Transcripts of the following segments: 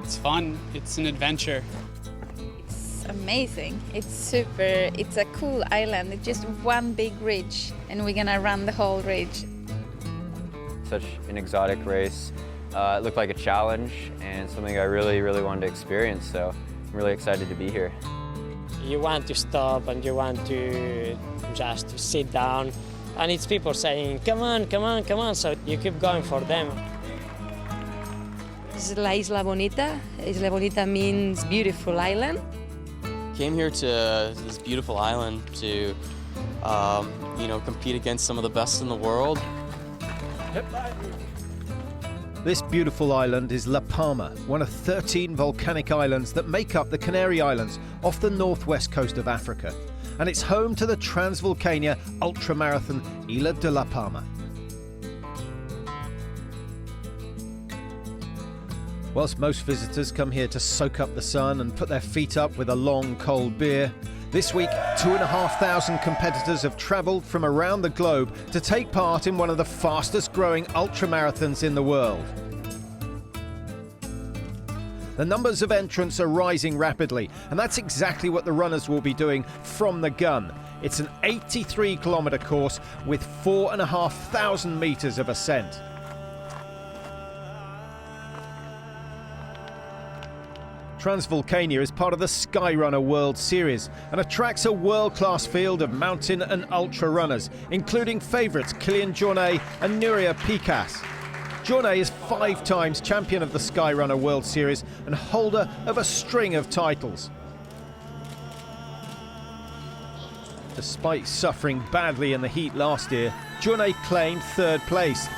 It's fun, it's an adventure. It's amazing, it's a cool island, it's just one big ridge and we're gonna run the whole ridge. Such an exotic race. It looked like a challenge and something I really wanted to experience, so I'm really excited to be here. You want to stop and you want to just sit down, and it's people saying, come on, come on, come on, so you keep going for them. This is La Isla Bonita. Isla Bonita means beautiful island. Came here to this beautiful island to, compete against some of the best in the world. This beautiful island is La Palma, one of 13 volcanic islands that make up the Canary Islands off the northwest coast of Africa. And it's home to the Transvulcania ultramarathon Isla de la Palma. Whilst most visitors come here to soak up the sun and put their feet up with a long, cold beer, this week 2,500 competitors have travelled from around the globe to take part in one of the fastest growing ultramarathons in the world. The numbers of entrants are rising rapidly, and that's exactly what the runners will be doing from the gun. It's an 83-kilometre course with 4,500 metres of ascent. Transvulcania is part of the Skyrunner World Series and attracts a world-class field of mountain and ultra runners, including favourites Kylian Jornet and Nuria Pikas. Jornet is 5 times champion of the Skyrunner World Series and holder of a string of titles. Despite suffering badly in the heat last year, Jornet claimed 3rd place.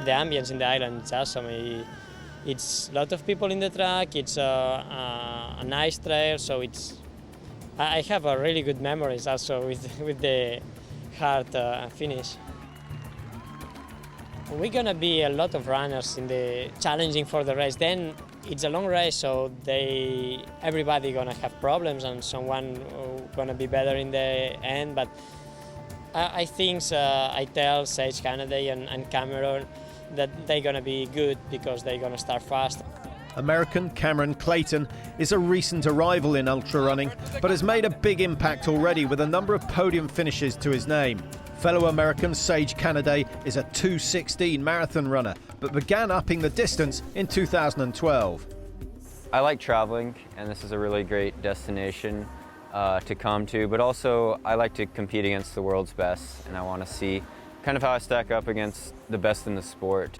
The ambience in the island is awesome. It's a lot of people in the track, it's a nice trail, so I have a really good memories also with the hard finish. We're gonna be a lot of runners in the challenging for the race. Then it's a long race, so everybody gonna have problems and someone gonna be better in the end. But I think I tell Sage Kennedy and Cameron that they're gonna be good because they're gonna start fast. American Cameron Clayton is a recent arrival in ultra running, but has made a big impact already with a number of podium finishes to his name. Fellow American Sage Kennedy is a 2:16 marathon runner, but began upping the distance in 2012. I like traveling, and this is a really great destination to come to, but also I like to compete against the world's best, and I want to see kind of how I stack up against the best in the sport.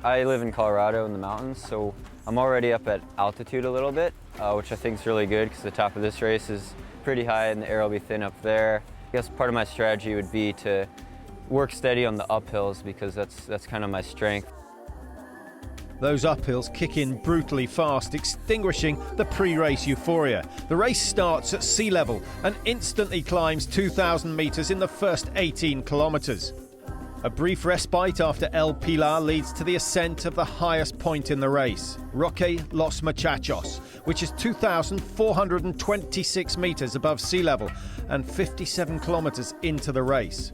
I live in Colorado in the mountains, so I'm already up at altitude a little bit, which I think is really good because the top of this race is pretty high and the air will be thin up there. I guess part of my strategy would be to work steady on the uphills because that's kind of my strength. Those uphills kick in brutally fast, extinguishing the pre-race euphoria. The race starts at sea level and instantly climbs 2,000 metres in the first 18 kilometres. A brief respite after El Pilar leads to the ascent of the highest point in the race, Roque Los Muchachos, which is 2,426 metres above sea level and 57 kilometres into the race.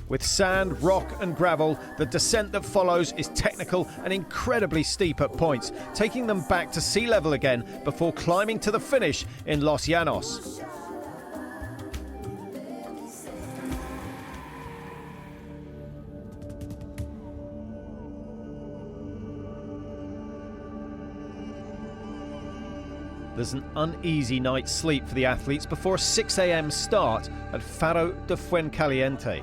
With sand, rock and gravel, the descent that follows is technical and incredibly steep at points, taking them back to sea level again before climbing to the finish in Los Llanos. There's an uneasy night's sleep for the athletes before a 6 a.m. start at Faro de Fuencaliente.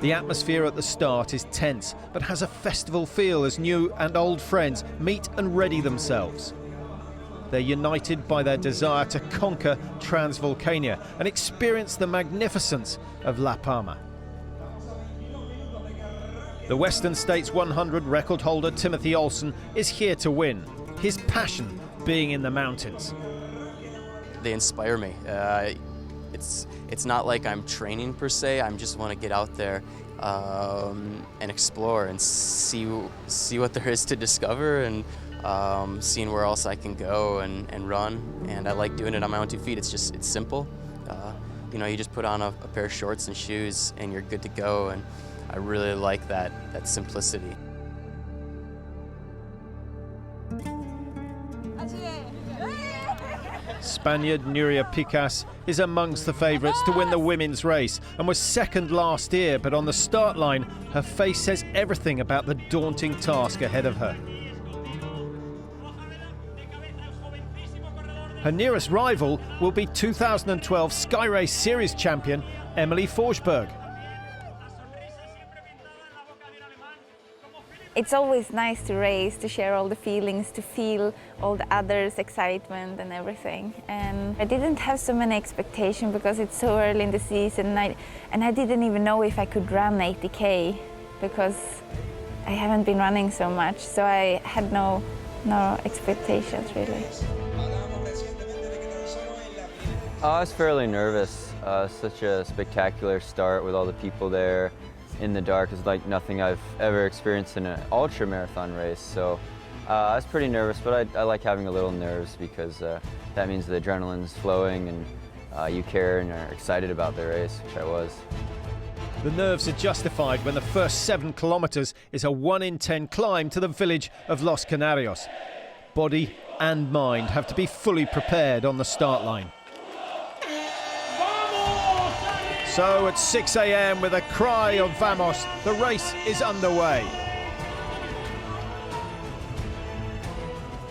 The atmosphere at the start is tense, but has a festival feel as new and old friends meet and ready themselves. They're united by their desire to conquer Transvulcania and experience the magnificence of La Palma. The Western States 100 record holder Timothy Olsen is here to win, his passion being in the mountains. They inspire me. It's not like I'm training per se. I just want to get out there and explore and see what there is to discover and seeing where else I can go and run. And I like doing it on my own 2 feet. It's simple. You know, you just put on a pair of shorts and shoes and you're good to go, and I really like that simplicity. Spaniard Núria Picas is amongst the favourites to win the women's race and was second last year, but on the start line, her face says everything about the daunting task ahead of her. Her nearest rival will be 2012 Skyrunner Series champion Emily Forsberg. It's always nice to race, to share all the feelings, to feel all the others' excitement and everything. And I didn't have so many expectations because it's so early in the season, and I didn't even know if I could run 80K because I haven't been running so much, so I had no expectations really. I was fairly nervous. Such a spectacular start with all the people there. In the dark is like nothing I've ever experienced in an ultra marathon race. So I was pretty nervous, but I like having a little nerves because that means the adrenaline's flowing and you care and are excited about the race, which I was. The nerves are justified when the first 7 kilometres is a 1 in 10 climb to the village of Los Canaries. Body and mind have to be fully prepared on the start line. So at 6 a.m. with a cry of vamos, the race is underway.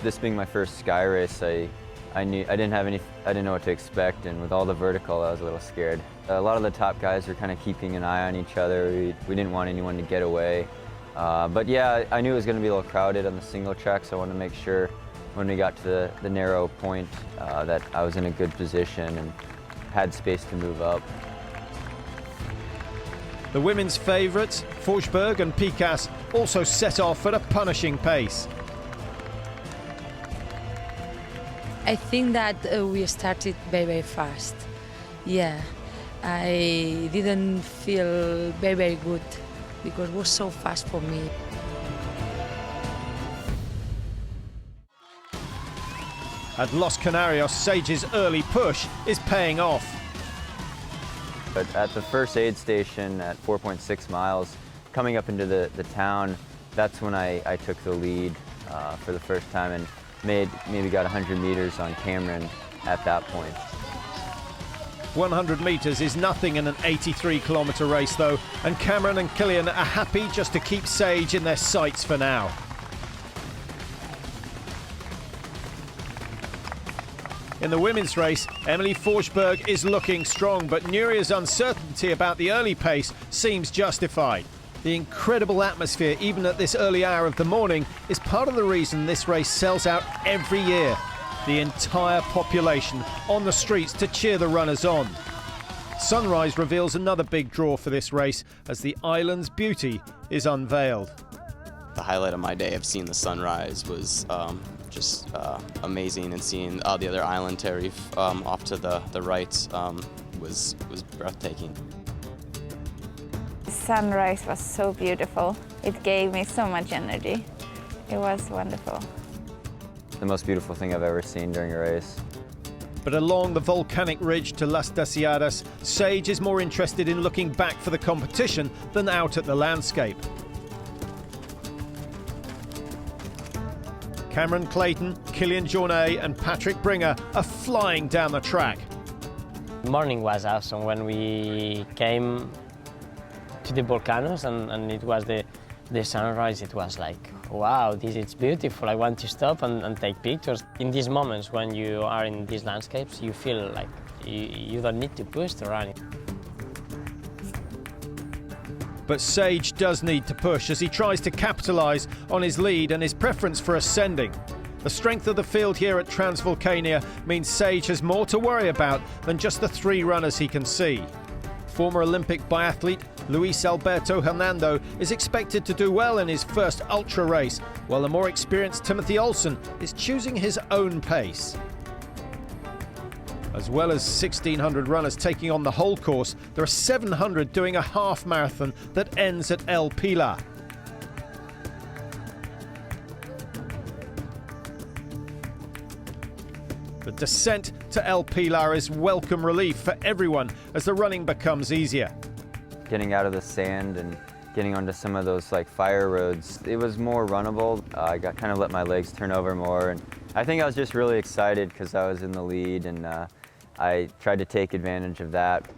This being my first sky race, I didn't know what to expect, and with all the vertical, I was a little scared. A lot of the top guys were kind of keeping an eye on each other. We didn't want anyone to get away. But yeah, I knew it was going to be a little crowded on the single track, so I wanted to make sure when we got to the narrow point that I was in a good position and had space to move up. The women's favourites, Forsberg and Picas, also set off at a punishing pace. I think that we started very, very fast. Yeah, I didn't feel very, very good because it was so fast for me. At Los Canaries, Sage's early push is paying off. But at the first aid station at 4.6 miles, coming up into the town, that's when I took the lead for the first time and maybe got 100 meters on Cameron at that point. 100 metres is nothing in an 83-kilometre race though, and Cameron and Killian are happy just to keep Sage in their sights for now. In the women's race, Emily Forsberg is looking strong, but Núria's uncertainty about the early pace seems justified. The incredible atmosphere, even at this early hour of the morning, is part of the reason this race sells out every year. The entire population on the streets to cheer the runners on. Sunrise reveals another big draw for this race as the island's beauty is unveiled. The highlight of my day of seeing the sunrise was just amazing, and seeing the other island, Tenerife, off to the right was breathtaking. The sunrise was so beautiful. It gave me so much energy. It was wonderful. The most beautiful thing I've ever seen during a race. But along the volcanic ridge to Las Deseadas, Sage is more interested in looking back for the competition than out at the landscape. Cameron Clayton, Killian Jornet and Patrick Bringer are flying down the track. The morning was awesome when we came to the volcanoes and it was the sunrise. It was like, wow, this is beautiful. I want to stop and take pictures. In these moments when you are in these landscapes, you feel like you don't need to push to run it. But Sage does need to push as he tries to capitalise on his lead and his preference for ascending. The strength of the field here at Transvulcania means Sage has more to worry about than just the 3 runners he can see. Former Olympic biathlete Luis Alberto Hernando is expected to do well in his first ultra race, while the more experienced Timothy Olsen is choosing his own pace. As well as 1,600 runners taking on the whole course, there are 700 doing a half marathon that ends at El Pilar. The descent to El Pilar is welcome relief for everyone as the running becomes easier. Getting out of the sand and getting onto some of those like fire roads, it was more runnable. I got kind of let my legs turn over more, and I think I was just really excited because I was in the lead, and I tried to take advantage of that.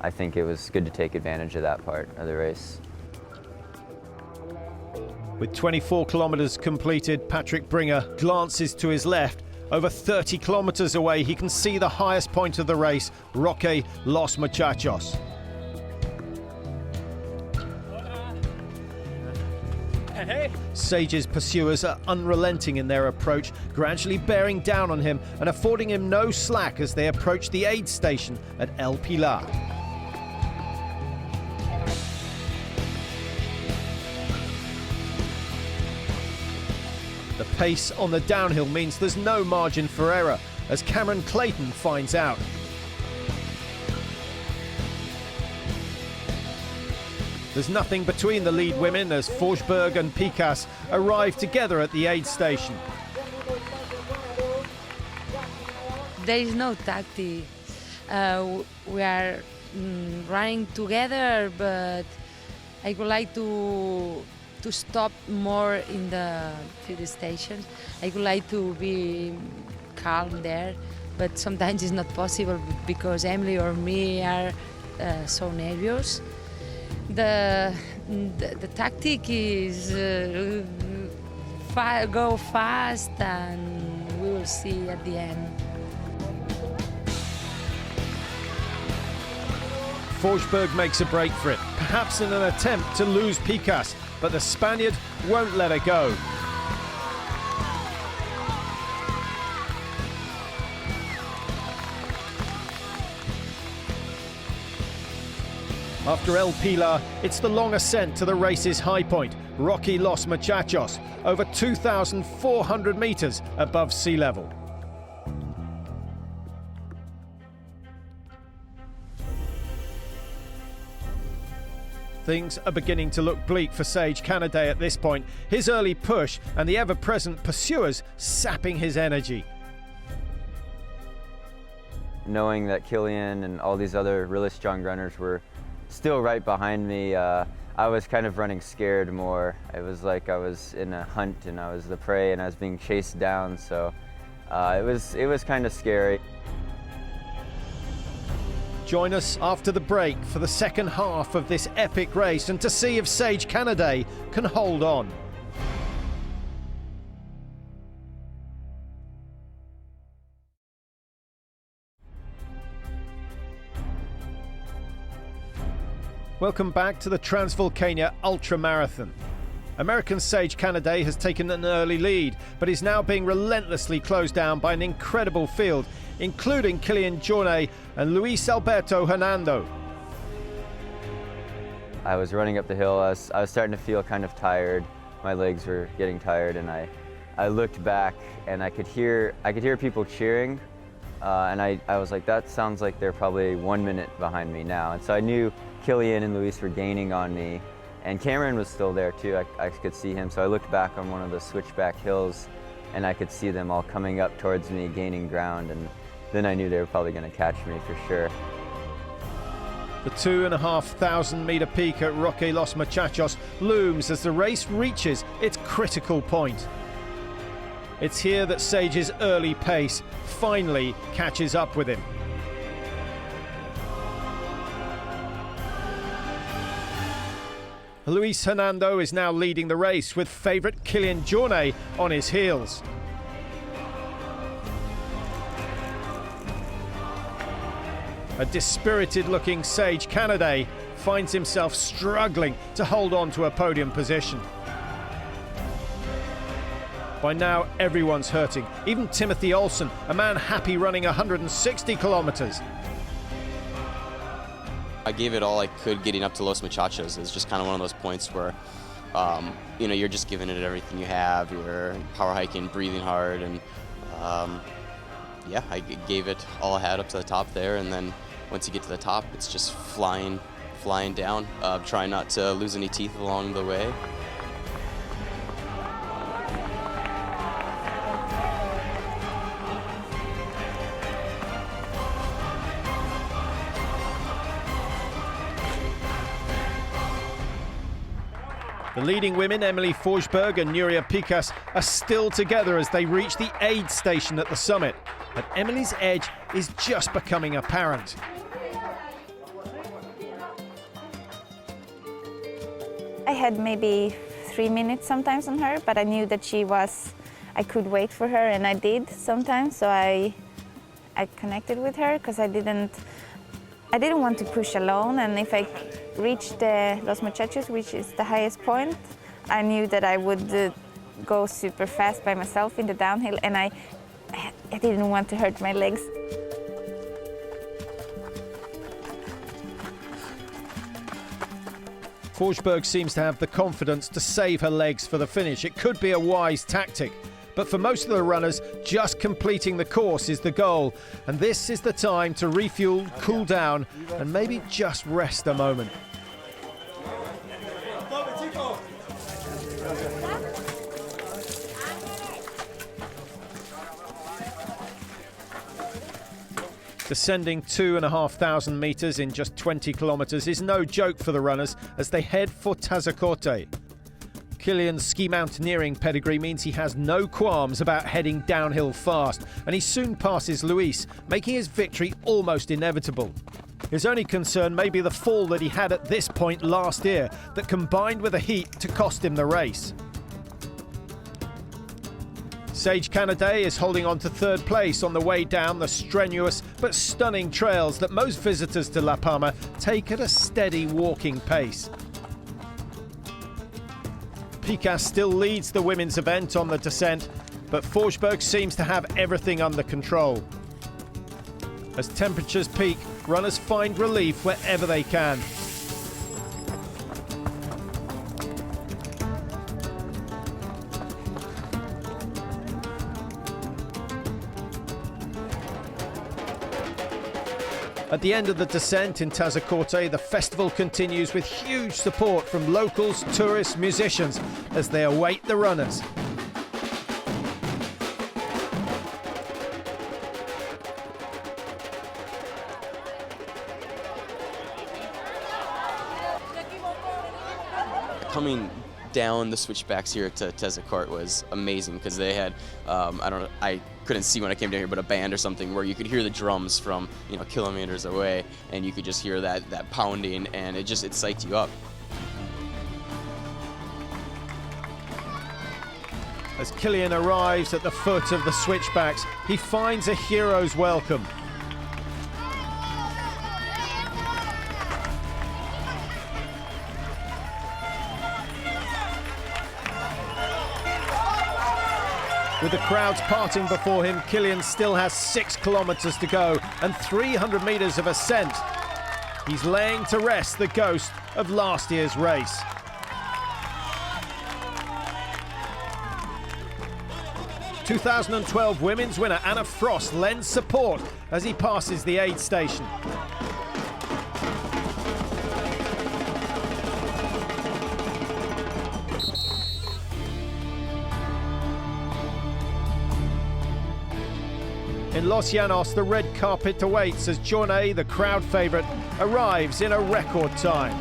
I think it was good to take advantage of that part of the race. With 24 kilometers completed, Patrick Bringer glances to his left. Over 30 kilometers away, he can see the highest point of the race, Roque Los Muchachos. Sage's pursuers are unrelenting in their approach, gradually bearing down on him and affording him no slack as they approach the aid station at El Pilar. The pace on the downhill means there's no margin for error, as Cameron Clayton finds out. There's nothing between the lead women as Forsberg and Picas arrive together at the aid station. There is no tactic. We are running together, but I would like to stop more in the field stations. I would like to be calm there, but sometimes it's not possible because Emily or me are so nervous. The tactic is go fast, and we will see at the end. Forsberg makes a break for it, perhaps in an attempt to lose Picas, but the Spaniard won't let her go. After El Pilar, it's the long ascent to the race's high point, Roque Los Muchachos, over 2,400 meters above sea level. Things are beginning to look bleak for Sage Canaday at this point. His early push and the ever-present pursuers sapping his energy. Knowing that Killian and all these other really strong runners were still right behind me, I was kind of running scared more. It was like I was in a hunt and I was the prey and I was being chased down, so it was kind of scary. Join us after the break for the second half of this epic race and to see if Sage Canaday can hold on. Welcome back to the Transvulcania Ultra Marathon. American Sage Canaday has taken an early lead, but is now being relentlessly closed down by an incredible field, including Kilian Jornet and Luis Alberto Hernando. I was running up the hill, I was starting to feel kind of tired. My legs were getting tired, and I looked back and I could hear people cheering, and I was like, that sounds like they're probably 1 minute behind me now. And so I knew Kilian and Luis were gaining on me, and Cameron was still there too. I could see him, so I looked back on one of the switchback hills and I could see them all coming up towards me, gaining ground, and then I knew they were probably going to catch me for sure. The 2,500 meter peak at Roque Los Muchachos looms as the race reaches its critical point. It's here that Sage's early pace finally catches up with him. Luis Hernando is now leading the race with favourite Kilian Jornet on his heels. A dispirited-looking Sage Canaday finds himself struggling to hold on to a podium position. By now, everyone's hurting, even Timothy Olsen, a man happy running 160 kilometres. I gave it all I could getting up to Los Muchachos. It's just kind of one of those points where, you're just giving it everything you have. You're power hiking, breathing hard, and I gave it all I had up to the top there. And then once you get to the top, it's just flying down, trying not to lose any teeth along the way. The leading women, Emily Forsberg and Nuria Picas, are still together as they reach the aid station at the summit. But Emily's edge is just becoming apparent. I had maybe 3 minutes sometimes on her, but I knew that I could wait for her, and I did sometimes, so I connected with her because I didn't want to push alone, and if I reached Los Muchachos, which is the highest point, I knew that I would go super fast by myself in the downhill, and I didn't want to hurt my legs. Forsberg seems to have the confidence to save her legs for the finish. It could be a wise tactic, but for most of the runners, just completing the course is the goal. And this is the time to refuel, cool down, and maybe just rest a moment. Descending 2,500 metres in just 20 kilometres is no joke for the runners as they head for Tazacorte. Kilian's ski mountaineering pedigree means he has no qualms about heading downhill fast, and he soon passes Luis, making his victory almost inevitable. His only concern may be the fall that he had at this point last year that combined with the heat to cost him the race. Sage Canaday is holding on to third place on the way down the strenuous but stunning trails that most visitors to La Palma take at a steady walking pace. Picas still leads the women's event on the descent, but Forsberg seems to have everything under control. As temperatures peak, runners find relief wherever they can. At the end of the descent in Tazacorte, the festival continues with huge support from locals, tourists, musicians as they await the runners. Coming down the switchbacks here to Tazacorte was amazing because they had, I couldn't see when I came down here, but a band or something where you could hear the drums from, kilometers away, and you could just hear that pounding, and it psyched you up. As Kilian arrives at the foot of the switchbacks, he finds a hero's welcome. With the crowds parting before him, Kilian still has 6 kilometers to go and 300 meters of ascent. He's laying to rest the ghost of last year's race. '12 women's winner Anna Frost lends support as he passes the aid station. In Los Llanos, the red carpet awaits as Journée, the crowd favourite, arrives in a record time.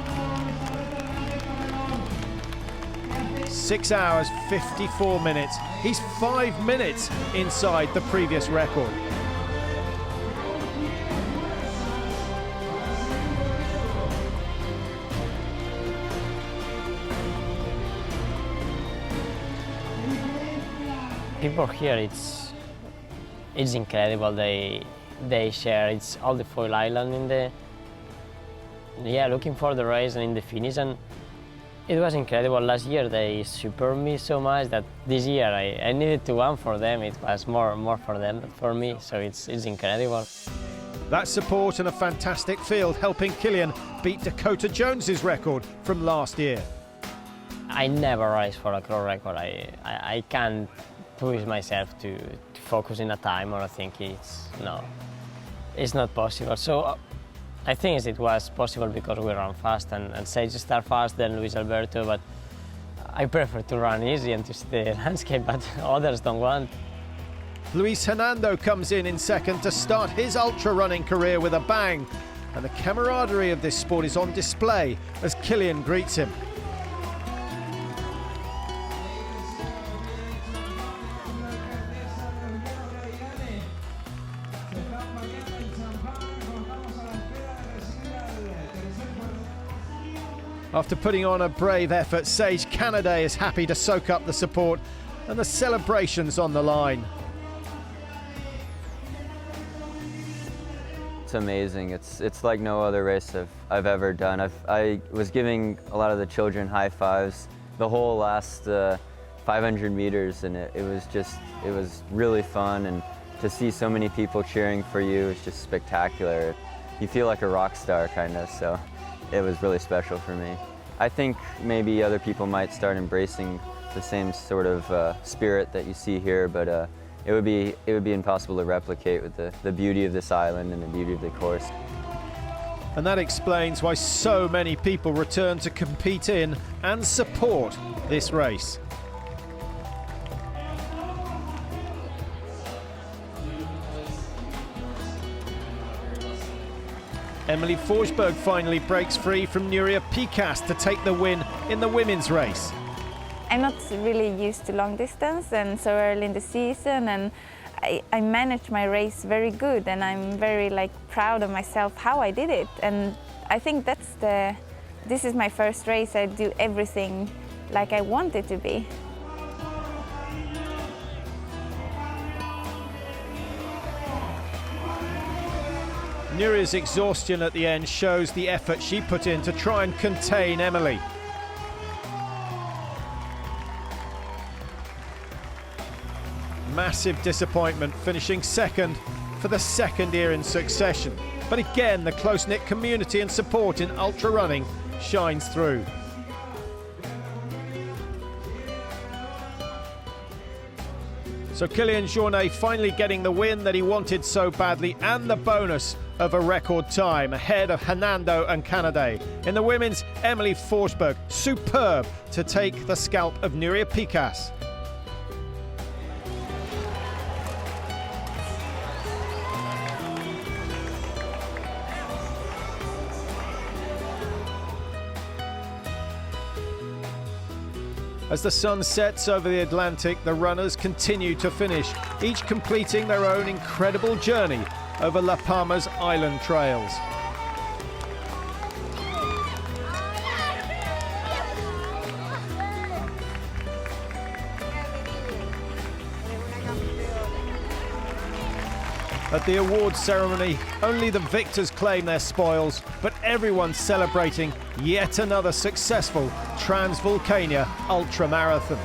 6 hours, 54 minutes. He's 5 minutes inside the previous record. People here, it's incredible. They share. It's all the foil island in the looking for the race and in the finish, and it was incredible. Last year they supered me so much that this year I needed to one for them. It was more for them than for me, so it's incredible. That support and a fantastic field helping Kilian beat Dakota Jones's record from last year. I never race for a pro record. I can't push myself to focus in a time, or I think it's not possible. So I think it was possible because we ran fast and Sage start fast, then Luis Alberto, but I prefer to run easy and to see the landscape, but others don't want. Luis Hernando comes in second to start his ultra running career with a bang, and the camaraderie of this sport is on display as Kilian greets him. After putting on a brave effort, Sage Canaries is happy to soak up the support and the celebrations on the line. It's amazing. It's like no other race I've ever done. I was giving a lot of the children high fives the whole last 500 meters, and it was really fun, and to see so many people cheering for you is just spectacular. You feel like a rock star, kind of, so it was really special for me. I think maybe other people might start embracing the same sort of spirit that you see here, but it would be impossible to replicate with the beauty of this island and the beauty of the course. And that explains why so many people return to compete in and support this race. Emily Forsberg finally breaks free from Nuria Pikas to take the win in the women's race. I'm not really used to long distance and so early in the season, and I managed my race very good, and I'm very proud of myself how I did it. And I think this is my first race. I do everything like I want it to be. Nuria's exhaustion at the end shows the effort she put in to try and contain Emily. Massive disappointment, finishing second for the second year in succession. But again, the close-knit community and support in ultra running shines through. So Kylian Jornet finally getting the win that he wanted so badly, and the bonus of a record time ahead of Hernando and Canaday. In the women's, Emily Forsberg, superb to take the scalp of Nuria Pikas. As the sun sets over the Atlantic, the runners continue to finish, each completing their own incredible journey over La Palma's island trails. At the awards ceremony, only the victors claim their spoils, but everyone's celebrating yet another successful Transvulcania ultramarathon.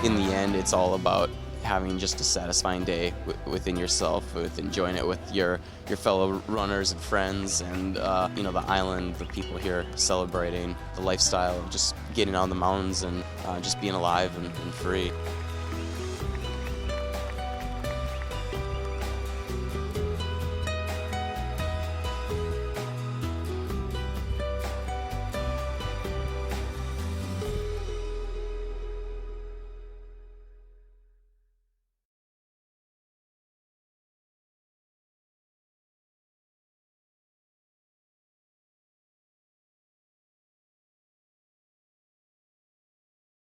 In the end, it's all about having just a satisfying day within yourself, with enjoying it with your fellow runners and friends, and the island, the people here celebrating the lifestyle of just getting on the mountains and just being alive and free.